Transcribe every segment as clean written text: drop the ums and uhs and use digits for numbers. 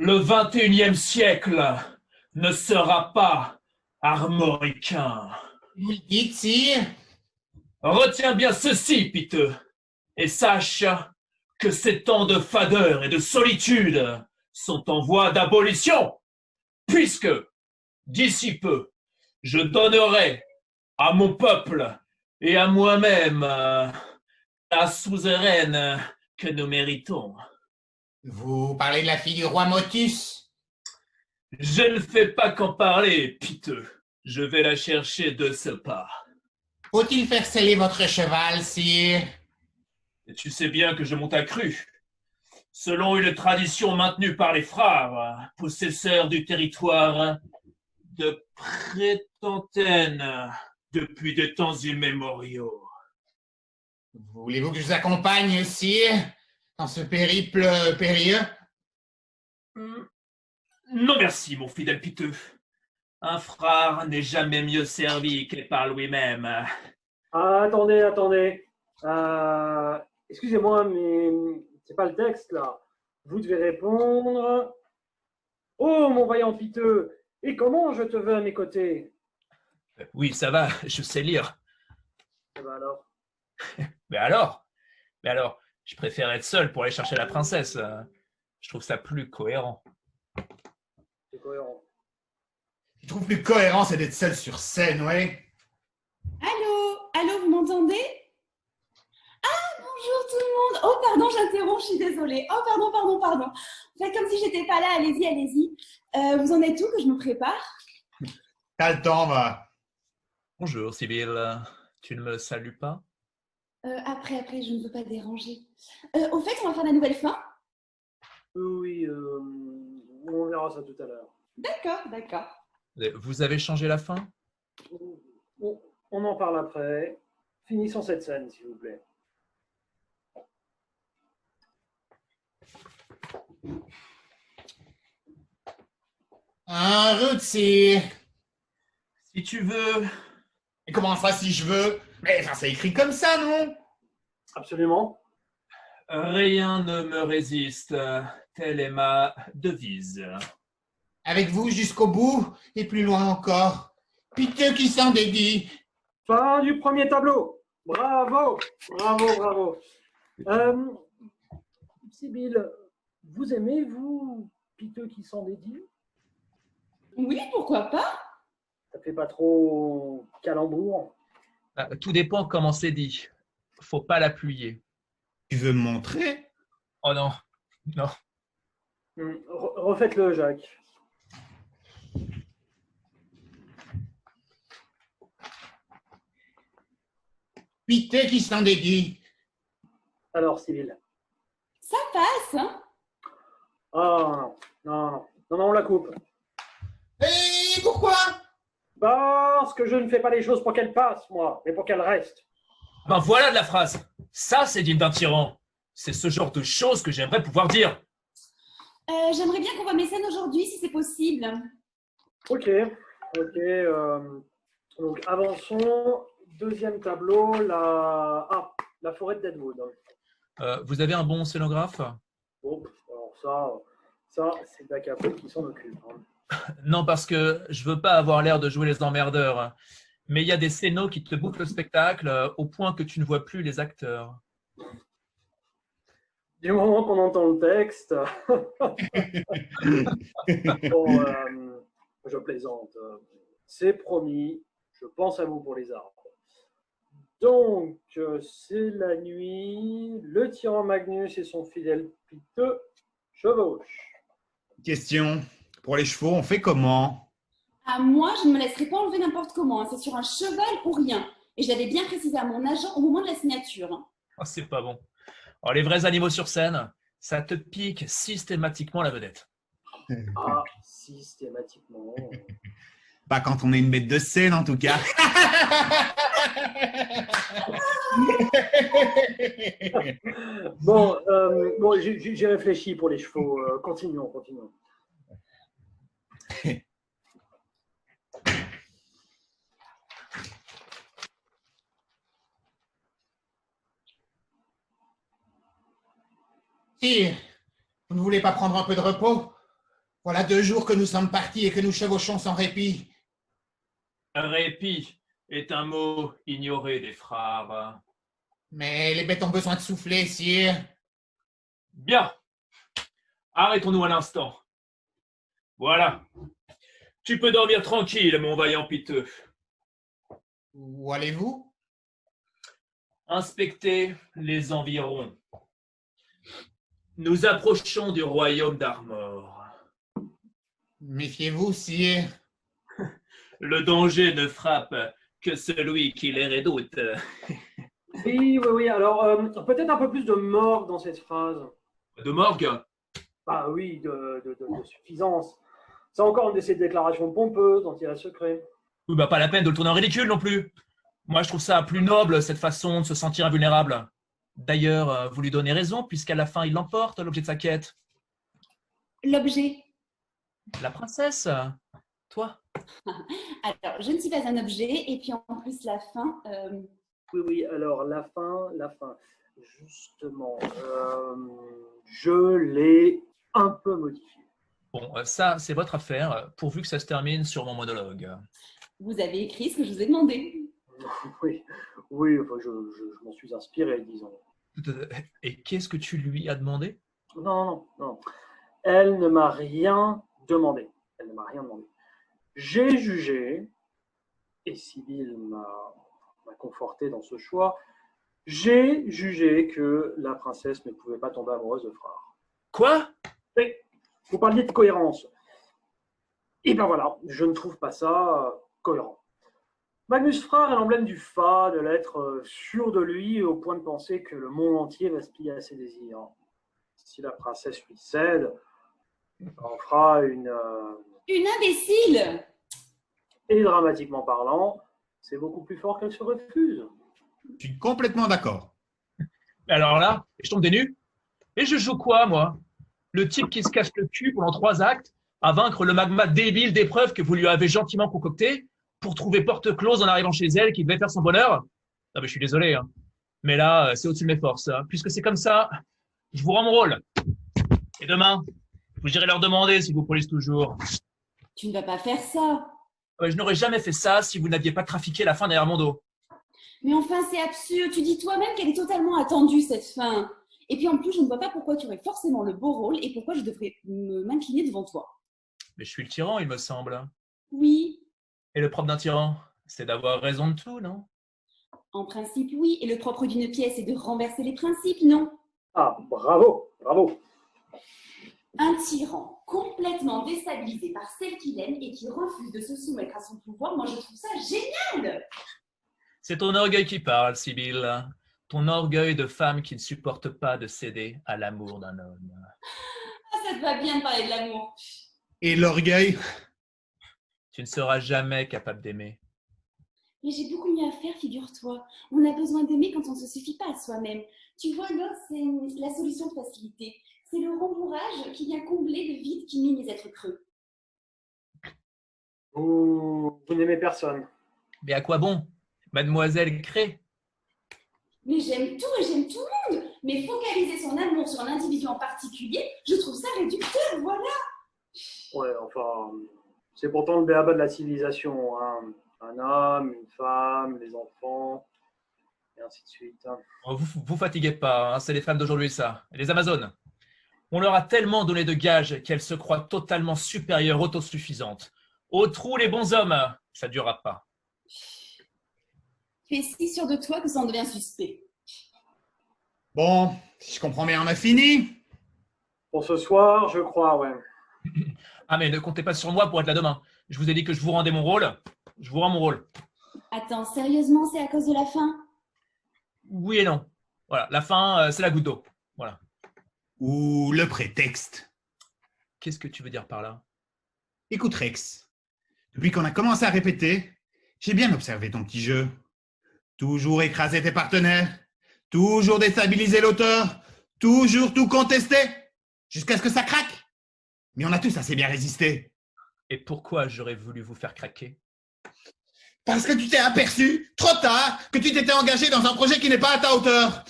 Le 21e siècle ne sera pas armoricain. Vous le dites, sire? Retiens bien ceci, piteux, et sache que ces temps de fadeur et de solitude sont en voie d'abolition, puisque, d'ici peu, je donnerai à mon peuple et à moi-même la suzeraine que nous méritons. Vous parlez de la fille du roi Motus? Je ne fais pas qu'en parler, piteux. Je vais la chercher de ce pas. Faut-il faire sceller votre cheval, sire? Et tu sais bien que je monte à cru. Selon une tradition maintenue par les frères, possesseurs du territoire de Prétentaine depuis des temps immémoriaux. Voulez-vous que je vous accompagne, sire, dans ce périple périlleux? Non merci, mon fidèle piteux. Un frère n'est jamais mieux servi que par lui-même. Ah, attendez, attendez. Excusez-moi, mais c'est pas le texte là. Vous devez répondre. Oh, mon vaillant piteux, et comment je te veux à mes côtés? Oui, ça va, je sais lire. Eh ben alors, Mais alors, mais alors, je préfère être seul pour aller chercher la princesse. Je trouve ça plus cohérent. c'est cohérent. Je trouve plus cohérent, c'est d'être seul sur scène, ouais. Allô? Allô, vous m'entendez? Ah, bonjour tout le monde. Oh, pardon, j'interromps, je suis désolée. Oh, pardon. Faites comme si j'étais pas là, allez-y. Vous en êtes où que je me prépare? T'as le temps, va. Bonjour, Sibylle. Tu ne me salues pas? Après, je ne veux pas déranger. Au fait, on va faire la nouvelle fin? Oui, on verra ça tout à l'heure. D'accord. Vous avez changé la fin? On en parle après. Finissons cette scène, s'il vous plaît. En route, sire. Si tu veux. Et comment ça, si je veux? Mais enfin, c'est écrit comme ça, non? Absolument. Rien ne me résiste. Telle est ma devise. Avec vous jusqu'au bout, et plus loin encore. Piteux qui s'en dédie. Fin du premier tableau. Bravo. Sibylle, vous aimez, vous, piteux qui s'en dédie? Oui, pourquoi pas? Ça fait pas trop calembour? Tout dépend comment c'est dit. Faut pas l'appuyer. Tu veux me montrer? Oh non, non. Refaites-le, Jacques. Piteux qui s'en dédie. Alors, Sibylle. Ça passe, hein? Ah, non, on la coupe. Et pourquoi? Parce que je ne fais pas les choses pour qu'elles passent, moi, mais pour qu'elles restent. Ben voilà de la phrase. Ça, c'est digne d'un tyran. C'est ce genre de choses que j'aimerais pouvoir dire. J'aimerais bien qu'on voit mes scènes aujourd'hui, si c'est possible. Ok. Donc, avançons. Deuxième tableau, la forêt de Deadwood. Vous avez un bon scénographe? Bon, alors ça c'est Dacapol qui s'en occupe. Non, parce que je veux pas avoir l'air de jouer les emmerdeurs. Mais il y a des scénos qui te bouffent le spectacle au point que tu ne vois plus les acteurs. Du moment qu'on entend le texte. Bon, je plaisante. C'est promis. Je pense à vous pour les arbres. Donc, c'est la nuit. Le tyran Magnus et son fidèle piteux chevauchent. Question. Pour les chevaux, on fait comment? Ah, moi, je ne me laisserai pas enlever n'importe comment, hein. C'est sur un cheval ou rien. Et je l'avais bien précisé à mon agent au moment de la signature, hein. Oh, c'est pas bon. Oh, les vrais animaux sur scène, ça te pique systématiquement la vedette. Ah, systématiquement. Pas quand on est une bête de scène, en tout cas. Bon, j'ai réfléchi pour les chevaux. Continuons. Sire, vous ne voulez pas prendre un peu de repos? Voilà 2 jours que nous sommes partis et que nous chevauchons sans répit. Répit est un mot ignoré des frères. Mais les bêtes ont besoin de souffler, sire. Bien. Arrêtons-nous un instant. Voilà. Tu peux dormir tranquille, mon vaillant piteux. Où allez-vous? Inspecter les environs. Nous approchons du royaume d'Armor. Méfiez-vous, sire. Le danger ne frappe que celui qui les redoute. Oui. Alors, peut-être un peu plus de morgue dans cette phrase. De morgue? Bah oui, de suffisance. C'est encore une de ces déclarations pompeuses dont il y a secret. Oui, bah pas la peine de le tourner en ridicule non plus. Moi, je trouve ça plus noble, cette façon de se sentir invulnérable. D'ailleurs, vous lui donnez raison, puisqu'à la fin, il l'emporte, l'objet de sa quête. L'objet. La princesse, toi. Alors, je ne suis pas un objet, et puis en plus, la fin. Oui, alors la fin. Justement, je l'ai un peu modifiée. Bon, ça, c'est votre affaire, pourvu que ça se termine sur mon monologue. Vous avez écrit ce que je vous ai demandé. Oui, enfin, je m'en suis inspiré, disons. Et qu'est-ce que tu lui as demandé? Non. Elle ne m'a rien demandé. J'ai jugé, et Sibylle m'a conforté dans ce choix, j'ai jugé que la princesse ne pouvait pas tomber amoureuse de Frare. Quoi? Oui, vous parliez de cohérence. Et ben voilà, je ne trouve pas ça cohérent. Magnus Frare est l'emblème du Fa, de l'être sûr de lui au point de penser que le monde entier va se plier à ses désirs. Si la princesse lui cède, on fera une... Une imbécile! Et dramatiquement parlant, c'est beaucoup plus fort qu'elle se refuse. Je suis complètement d'accord. Alors là, je tombe des nues. Et je joue quoi, moi? Le type qui se casse le cul pendant 3 actes à vaincre le magma débile d'épreuves que vous lui avez gentiment concocté pour trouver porte close en arrivant chez elle qui devait faire son bonheur? Non, mais je suis désolé, hein. Mais là, c'est au-dessus de mes forces. Puisque c'est comme ça, je vous rends mon rôle. Et demain, vous irez leur demander si vous police toujours. Tu ne vas pas faire ça. Je n'aurais jamais fait ça si vous n'aviez pas trafiqué la fin derrière mon dos. Mais enfin, c'est absurde. Tu dis toi-même qu'elle est totalement attendue, cette fin. Et puis en plus, je ne vois pas pourquoi tu aurais forcément le beau rôle et pourquoi je devrais m'incliner devant toi. Mais je suis le tyran, il me semble. Oui, Et le propre d'un tyran, c'est d'avoir raison de tout, non? en principe, oui. Et le propre d'une pièce est de renverser les principes, non? Ah, bravo. Un tyran complètement déstabilisé par celle qu'il aime et qui refuse de se soumettre à son pouvoir, moi je trouve ça génial! C'est ton orgueil qui parle, Sibylle. Ton orgueil de femme qui ne supporte pas de céder à l'amour d'un homme. Ah, ça te va bien de parler de l'amour. Et l'orgueil? Tu ne seras jamais capable d'aimer. Mais j'ai beaucoup mieux à faire, figure-toi. On a besoin d'aimer quand on ne se suffit pas à soi-même. Tu vois, l'autre, c'est la solution de facilité. C'est le rembourrage qui vient combler le vide qui mine les êtres creux. Vous n'aimez personne. Mais à quoi bon? Mademoiselle Cré. Mais j'aime tout et j'aime tout le monde. Mais focaliser son amour sur un individu en particulier, je trouve ça réducteur, voilà. Ouais, enfin, c'est pourtant le béaba de la civilisation. Hein. Un homme, une femme, les enfants, et ainsi de suite. Hein. Vous fatiguez pas, hein, c'est les femmes d'aujourd'hui ça. Et les Amazones. On leur a tellement donné de gages qu'elles se croient totalement supérieures, autosuffisantes. Au trou les bons hommes, ça ne durera pas. Tu es si sûr de toi que ça en devient suspect. Bon, si je comprends bien, on a fini. Pour ce soir, je crois, ouais. Ah mais ne comptez pas sur moi pour être là demain. Je vous ai dit que je vous rendais mon rôle. Je vous rends mon rôle. Attends, sérieusement, c'est à cause de la fin? Oui et non. Voilà, la fin, c'est la goutte d'eau. Voilà. Ou le prétexte. Qu'est-ce que tu veux dire par là? Écoute, Rex, depuis qu'on a commencé à répéter, j'ai bien observé ton petit jeu. Toujours écraser tes partenaires, toujours déstabiliser l'auteur, toujours tout contester, jusqu'à ce que ça craque. Mais on a tous assez bien résisté. Et pourquoi j'aurais voulu vous faire craquer? Parce que tu t'es aperçu, trop tard, que tu t'étais engagé dans un projet qui n'est pas à ta hauteur.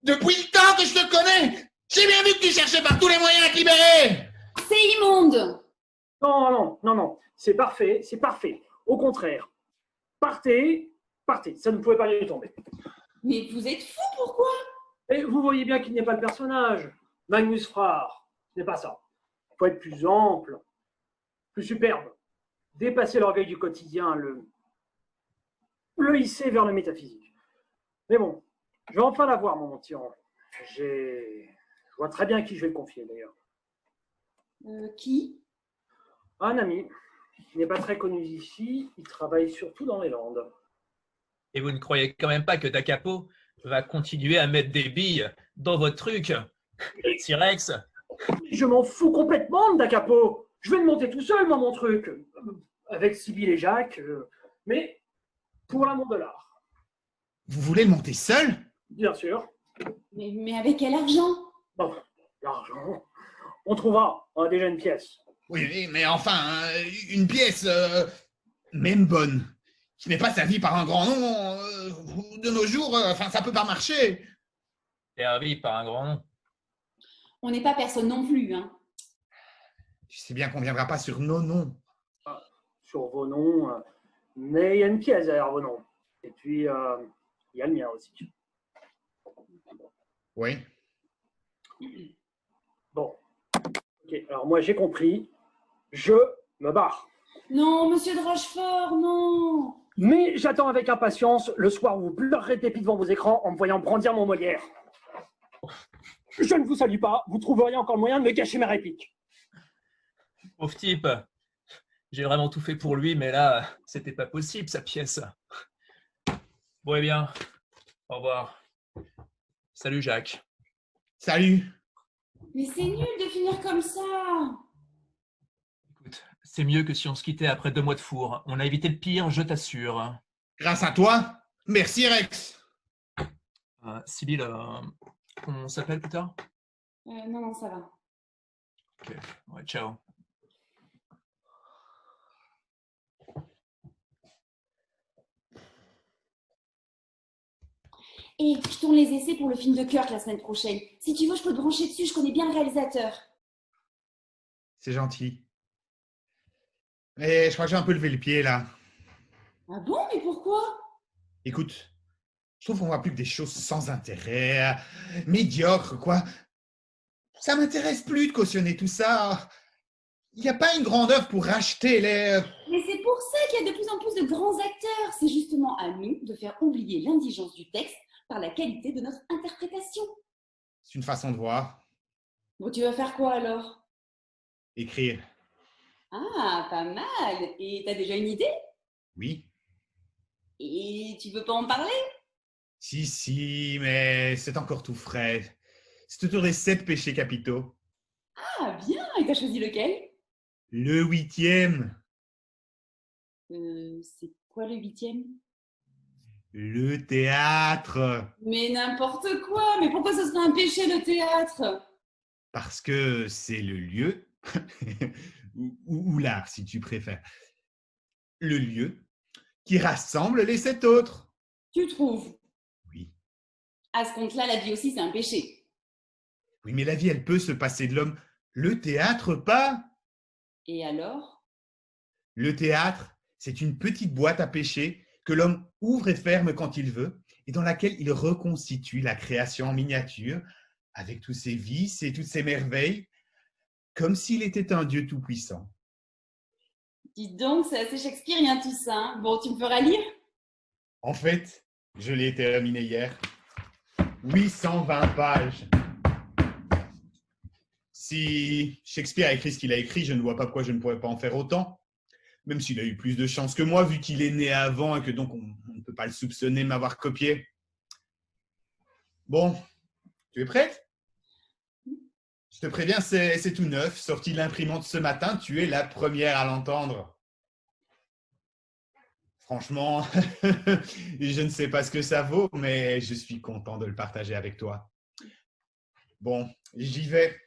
Depuis le temps que je te connais, j'ai bien vu que tu cherchais par tous les moyens à te libérer. C'est immonde! Non, non, non, non. C'est parfait, c'est parfait. Au contraire, partez, partez. Ça ne pouvait pas lui tomber. Mais vous êtes fou, pourquoi? Et vous voyez bien qu'il n'est pas le personnage. Magnus Frare, ce n'est pas ça. Il faut être plus ample, plus superbe. Dépasser l'orgueil du quotidien, le hisser vers le métaphysique. Mais bon, je vais enfin l'avoir, mon tyran. Je vois très bien qui je vais le confier, d'ailleurs. Qui? Un ami, qui n'est pas très connu ici, il travaille surtout dans les Landes. Et vous ne croyez quand même pas que Da Capo va continuer à mettre des billes dans votre truc, le T-Rex? Je m'en fous complètement de Da Capo. Je vais le monter tout seul, moi, mon truc. Avec Sibyl et Jacques. Mais pour l'amour de l'art. Vous voulez le monter seul? Bien sûr. Mais avec quel argent? Bon, l'argent. On trouvera. On a déjà une pièce. Oui, mais enfin, une pièce, même bonne, qui n'est pas servie par un grand nom, de nos jours, enfin, ça peut pas marcher. Servi par un grand nom. On n'est pas personne non plus, hein. Tu sais bien qu'on viendra pas sur nos noms. Sur vos noms. Mais il y a une pièce derrière vos noms. Et puis, il y a le mien aussi. Oui. Bon. Ok, alors moi j'ai compris. Je me barre. Non, monsieur de Rochefort, non. Mais j'attends avec impatience le soir où vous pleurerez de dépit devant vos écrans en me voyant brandir mon Molière. Je ne vous salue pas, vous trouveriez encore le moyen de me gâcher mes répliques. Pauvre type, j'ai vraiment tout fait pour lui, mais là, c'était pas possible, sa pièce. Bon, eh bien, au revoir. Salut, Jacques. Salut. Mais c'est nul de finir comme ça. Écoute, c'est mieux que si on se quittait après 2 mois de four. On a évité le pire, je t'assure. Grâce à toi. Merci, Rex. Sibyl, on s'appelle plus tard? Non, non, ça va. Ok, ouais, ciao. Et je tourne les essais pour le film de Kirk la semaine prochaine. Si tu veux, je peux te brancher dessus, je connais bien le réalisateur. C'est gentil. Mais je crois que j'ai un peu levé le pied, là. Ah bon, mais pourquoi? Écoute, je trouve qu'on voit plus que des choses sans intérêt, médiocres, quoi. Ça m'intéresse plus de cautionner tout ça. Il n'y a pas une grande œuvre pour racheter les... Mais c'est pour ça qu'il y a de plus en plus de grands acteurs. C'est justement à nous de faire oublier l'indigence du texte par la qualité de notre interprétation. C'est une façon de voir. Bon, tu vas faire quoi alors? Écrire, Ah, pas mal. Et t'as déjà une idée? oui. Et tu veux pas en parler? Si, mais c'est encore tout frais. C'est autour des 7 péchés capitaux. Ah, bien. Et t'as choisi lequel? Le 8e, C'est quoi le 8e? le théâtre. Mais n'importe quoi. Mais pourquoi ce serait un péché le théâtre? Parce que c'est le lieu, ou l'art si tu préfères, le lieu qui rassemble les 7 autres. Tu trouves? Oui, À ce compte-là, la vie aussi, c'est un péché. oui, mais la vie, elle peut se passer de l'homme. Le théâtre, pas. Et alors? Le théâtre, c'est une petite boîte à péché que l'homme ouvre et ferme quand il veut, et dans laquelle il reconstitue la création en miniature, avec tous ses vices et toutes ses merveilles, comme s'il était un Dieu tout-puissant. Dis donc, c'est assez shakespearien tout ça, hein. Bon, tu me feras lire? En fait, je l'ai terminé hier. 820 pages. Si Shakespeare a écrit ce qu'il a écrit, je ne vois pas pourquoi je ne pourrais pas en faire autant. Même s'il a eu plus de chance que moi, vu qu'il est né avant et que donc on ne peut pas le soupçonner de m'avoir copié. Bon, tu es prête? Je te préviens, c'est tout neuf, sorti de l'imprimante ce matin, tu es la première à l'entendre. Franchement, je ne sais pas ce que ça vaut, mais je suis content de le partager avec toi. Bon, j'y vais.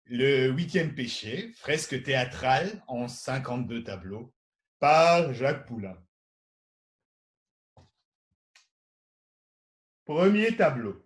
Le 8e péché, fresque théâtrale en 52 tableaux, par Jacques Poulain. Premier tableau.